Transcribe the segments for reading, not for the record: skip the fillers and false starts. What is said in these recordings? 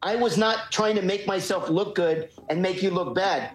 I was not trying to make myself look good and make you look bad.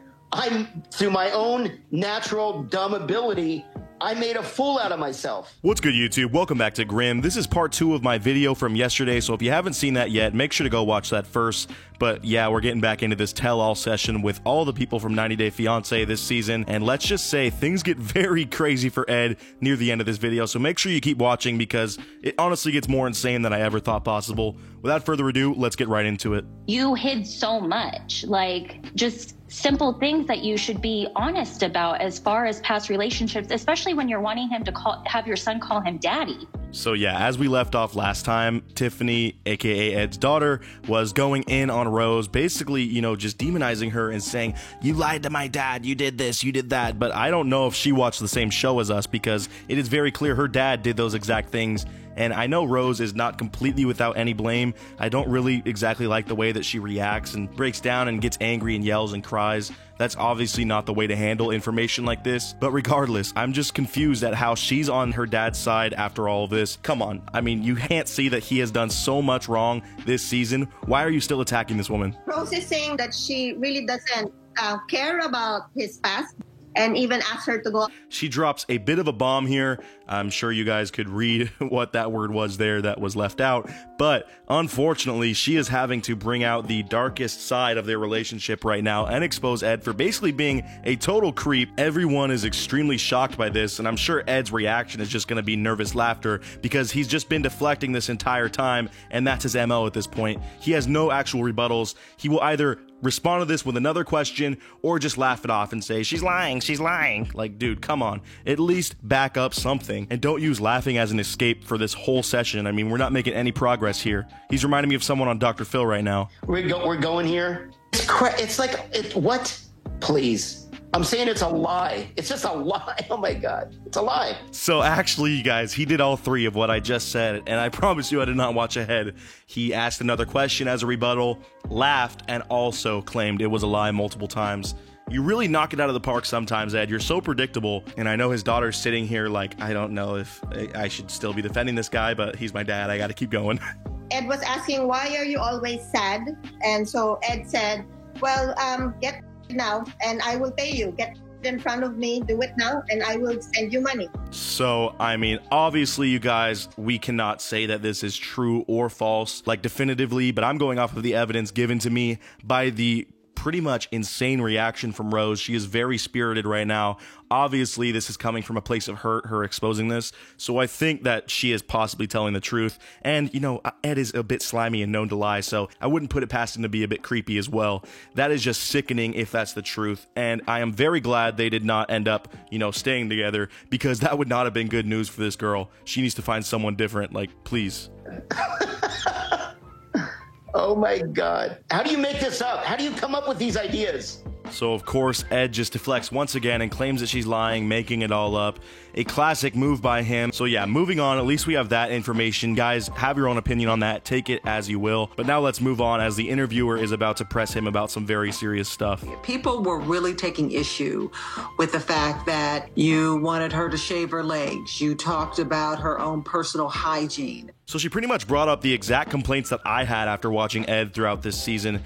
Through my own natural dumb ability, I made a fool out of myself. What's good, YouTube? Welcome back to Grim. This is part 2 of my video from yesterday, so if you haven't seen that yet, make sure to go watch that first. But yeah, we're getting back into this tell-all session with all the people from 90 Day Fiancé this season, and let's just say things get very crazy for Ed near the end of this video, so make sure you keep watching because it honestly gets more insane than I ever thought possible. Without further ado, let's get right into it. You hid so much, like just simple things that you should be honest about as far as past relationships, especially when you're wanting him to have your son call him daddy. So yeah, as we left off last time, Tiffany, aka Ed's daughter, was going in on Rose, basically, you know, just demonizing her and saying, you lied to my dad, you did this, you did that. But I don't know if she watched the same show as us because it is very clear her dad did those exact things. And I know Rose is not completely without any blame. I don't really exactly like the way that she reacts and breaks down and gets angry and yells and cries. That's obviously not the way to handle information like this. But regardless, I'm just confused at how she's on her dad's side after all of this. Come on. I mean, you can't see that he has done so much wrong this season. Why are you still attacking this woman? Rose is saying that she really doesn't care about his past. And even asked her to go. She drops a bit of a bomb here. I'm sure you guys could read what that word was there that was left out. But unfortunately, she is having to bring out the darkest side of their relationship right now and expose Ed for basically being a total creep. Everyone is extremely shocked by this, and I'm sure Ed's reaction is just going to be nervous laughter because he's just been deflecting this entire time, and that's his MO at this point. He has no actual rebuttals. He will either respond to this with another question or just laugh it off and say, she's lying, she's lying. Like, dude, come on. At least back up something and don't use laughing as an escape for this whole session. I mean, we're not making any progress here. He's reminding me of someone on Dr. Phil right now. We're going here. It's like, what? Please. I'm saying it's a lie. It's just a lie. Oh my God. It's a lie. So actually, you guys, he did all three of what I just said, and I promise you I did not watch ahead. He asked another question as a rebuttal, laughed, and also claimed it was a lie multiple times. You really knock it out of the park sometimes, Ed. You're so predictable. And I know his daughter's sitting here like, I don't know if I should still be defending this guy, but he's my dad. I got to keep going. Ed was asking, why are you always sad? And so Ed said, well, get now and I will pay you. Get in front of me, do it now, and I will send you money. So, I mean, obviously, you guys, we cannot say that this is true or false, like definitively, but I'm going off of the evidence given to me by the pretty much insane reaction from Rose. She is very spirited right now. Obviously, this is coming from a place of hurt, her exposing this. So I think that she is possibly telling the truth. And, you know, Ed is a bit slimy and known to lie, so I wouldn't put it past him to be a bit creepy as well. That is just sickening if that's the truth. And I am very glad they did not end up, you know, staying together because that would not have been good news for this girl. She needs to find someone different. Like, please. Oh my God. How do you make this up? How do you come up with these ideas? So, of course, Ed just deflects once again and claims that she's lying, making it all up. A classic move by him. So, yeah, moving on. At least we have that information. Guys, have your own opinion on that. Take it as you will. But now let's move on as the interviewer is about to press him about some very serious stuff. People were really taking issue with the fact that you wanted her to shave her legs. You talked about her own personal hygiene. So she pretty much brought up the exact complaints that I had after watching Ed throughout this season.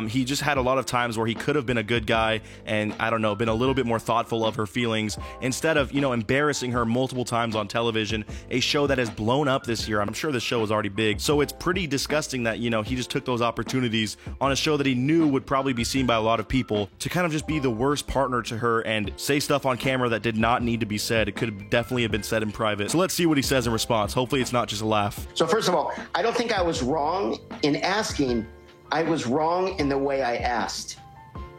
He just had a lot of times where he could have been a good guy and, I don't know, been a little bit more thoughtful of her feelings instead of, you know, embarrassing her multiple times on television, a show that has blown up this year. I'm sure this show was already big. So it's pretty disgusting that, you know, he just took those opportunities on a show that he knew would probably be seen by a lot of people to kind of just be the worst partner to her and say stuff on camera that did not need to be said. It could definitely have been said in private. So let's see what he says in response. Hopefully it's not just a laugh. So first of all, I don't think I was wrong in asking. I was wrong in the way I asked.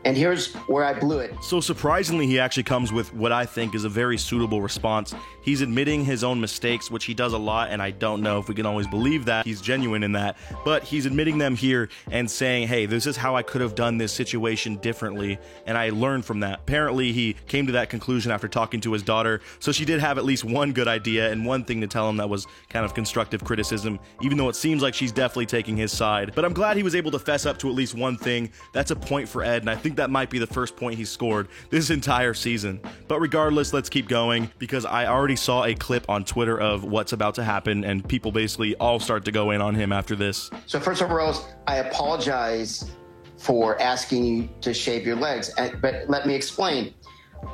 And here's where I blew it. So surprisingly, he actually comes with what I think is a very suitable response. He's admitting his own mistakes, which he does a lot, and I don't know if we can always believe that. He's genuine in that. But he's admitting them here and saying, hey, this is how I could have done this situation differently, and I learned from that. Apparently, he came to that conclusion after talking to his daughter, so she did have at least one good idea and one thing to tell him that was kind of constructive criticism, even though it seems like she's definitely taking his side. But I'm glad he was able to fess up to at least one thing. That's a point for Ed, and I think think that might be the first point he scored this entire season. But regardless, let's keep going, because I already saw a clip on Twitter of what's about to happen, and people basically all start to go in on him after this. So first of all, Rose, I apologize for asking you to shave your legs, but let me explain.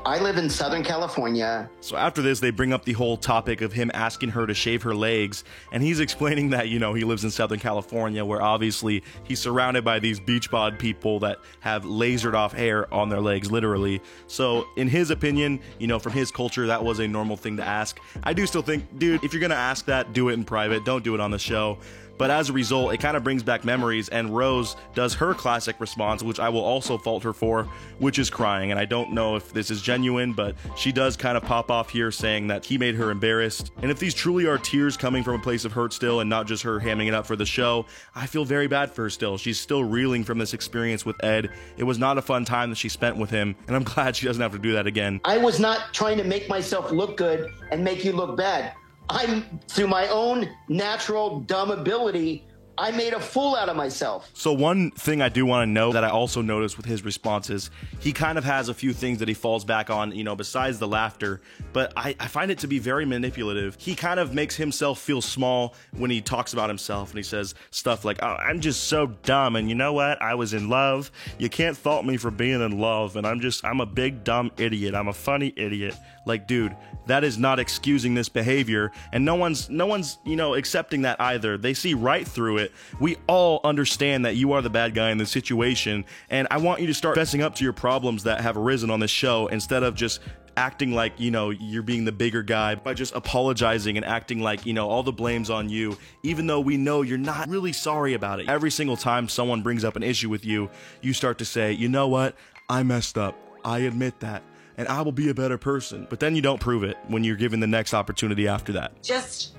I live in Southern California. So after this, they bring up the whole topic of him asking her to shave her legs, and he's explaining that, you know, he lives in Southern California, where obviously he's surrounded by these beach bod people that have lasered off hair on their legs, literally. So in his opinion, you know, from his culture, that was a normal thing to ask. I do still think, dude, if you're gonna ask that, do it in private, don't do it on the show. But as a result, it kind of brings back memories, and Rose does her classic response, which I will also fault her for, which is crying. And I don't know if this is genuine, but she does kind of pop off here saying that he made her embarrassed. And if these truly are tears coming from a place of hurt still and not just her hamming it up for the show, I feel very bad for her still. She's still reeling from this experience with Ed. It was not a fun time that she spent with him, and I'm glad she doesn't have to do that again. I was not trying to make myself look good and make you look bad. Through my own natural dumb ability, I made a fool out of myself. So one thing I do want to know that I also noticed with his responses, he kind of has a few things that he falls back on, you know, besides the laughter, but I find it to be very manipulative. He kind of makes himself feel small when he talks about himself, and he says stuff like, oh, I'm just so dumb, and you know what? I was in love. You can't fault me for being in love, and I'm a big dumb idiot. I'm a funny idiot. Like, dude, that is not excusing this behavior, and no one's, you know, accepting that either. They see right through it. We all understand that you are the bad guy in this situation, and I want you to start fessing up to your problems that have arisen on this show instead of just acting like, you know, you're being the bigger guy by just apologizing and acting like, you know, all the blame's on you, even though we know you're not really sorry about it. Every single time someone brings up an issue with you, you start to say, you know what? I messed up. I admit that. And I will be a better person. But then you don't prove it when you're given the next opportunity after that. Just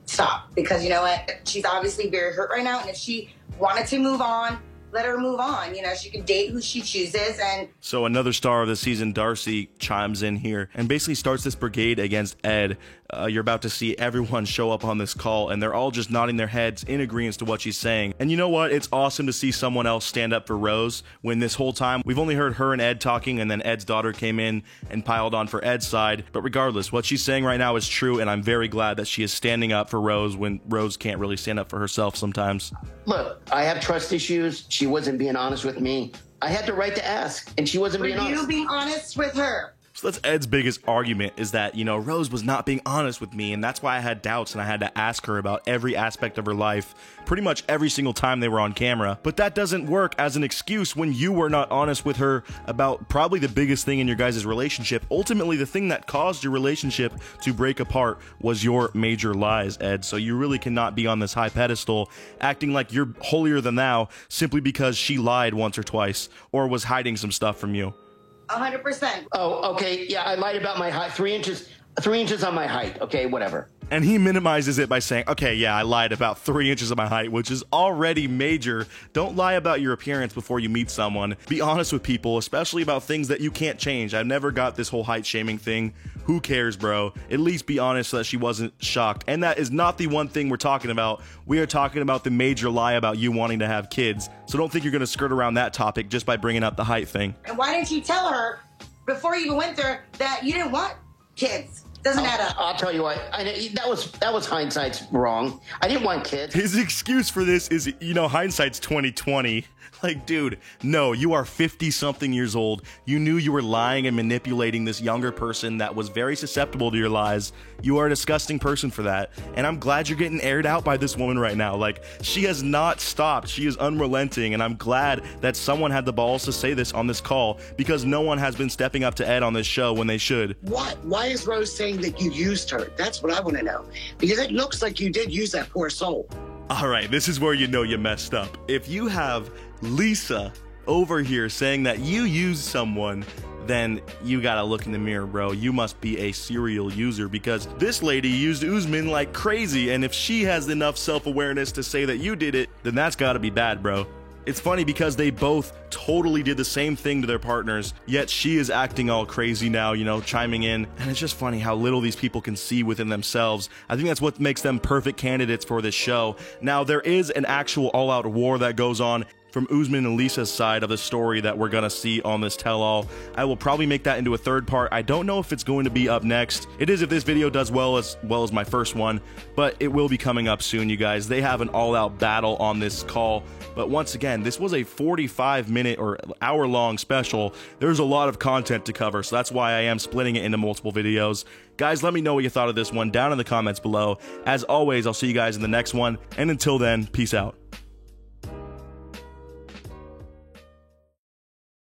stop, because you know what? She's obviously very hurt right now, and if she wanted to move on, let her move on. You know, she can date who she chooses. And so another star of the season, Darcy, chimes in here and basically starts this brigade against Ed. You're about to see everyone show up on this call, and they're all just nodding their heads in agreement to what she's saying. And you know what? It's awesome to see someone else stand up for Rose when this whole time we've only heard her and Ed talking, and then Ed's daughter came in and piled on for Ed's side. But regardless, what she's saying right now is true, and I'm very glad that she is standing up for Rose when Rose can't really stand up for herself sometimes. Look, I have trust issues. She wasn't being honest with me. I had the right to ask, and she wasn't being honest. Were you being honest with her? So that's Ed's biggest argument, is that, you know, Rose was not being honest with me, and that's why I had doubts and I had to ask her about every aspect of her life pretty much every single time they were on camera. But that doesn't work as an excuse when you were not honest with her about probably the biggest thing in your guys' relationship. Ultimately, the thing that caused your relationship to break apart was your major lies, Ed. So you really cannot be on this high pedestal acting like you're holier than thou simply because she lied once or twice or was hiding some stuff from you. 100%. Oh, okay. Yeah, I lied about my height. 3 inches on my height. Okay, whatever. And he minimizes it by saying, okay, yeah, I lied about 3 inches of my height, which is already major. Don't lie about your appearance before you meet someone. Be honest with people, especially about things that you can't change. I've never got this whole height shaming thing. Who cares, bro? At least be honest so that she wasn't shocked. And that is not the one thing we're talking about. We are talking about the major lie about you wanting to have kids. So don't think you're going to skirt around that topic just by bringing up the height thing. And why didn't you tell her before you even went there that you didn't want kids? Doesn't add up. I'll tell you what. That was hindsight's wrong. I didn't want kids. His excuse for this is, you know, hindsight's 20/20. Like, dude, no, you are 50-something years old. You knew you were lying and manipulating this younger person that was very susceptible to your lies. You are a disgusting person for that. And I'm glad you're getting aired out by this woman right now. Like, she has not stopped. She is unrelenting. And I'm glad that someone had the balls to say this on this call, because no one has been stepping up to Ed on this show when they should. What? Why is Rose saying that you used her? That's what I want to know. Because it looks like you did use that poor soul. All right, this is where you know you messed up. If you have Lisa over here saying that you used someone, then you gotta look in the mirror, bro. You must be a serial user, because this lady used Usman like crazy, and if she has enough self-awareness to say that you did it, then that's gotta be bad, bro. It's funny because they both totally did the same thing to their partners, yet she is acting all crazy now, you know, chiming in. And it's just funny how little these people can see within themselves. I think that's what makes them perfect candidates for this show. Now, there is an actual all-out war that goes on from Usman and Lisa's side of the story that we're going to see on this tell-all. I will probably make that into a third part. I don't know if it's going to be up next. It is if this video does well as my first one, but it will be coming up soon, you guys. They have an all-out battle on this call. But once again, this was a 45-minute or hour-long special. There's a lot of content to cover, so that's why I am splitting it into multiple videos. Guys, let me know what you thought of this one down in the comments below. As always, I'll see you guys in the next one, and until then, peace out.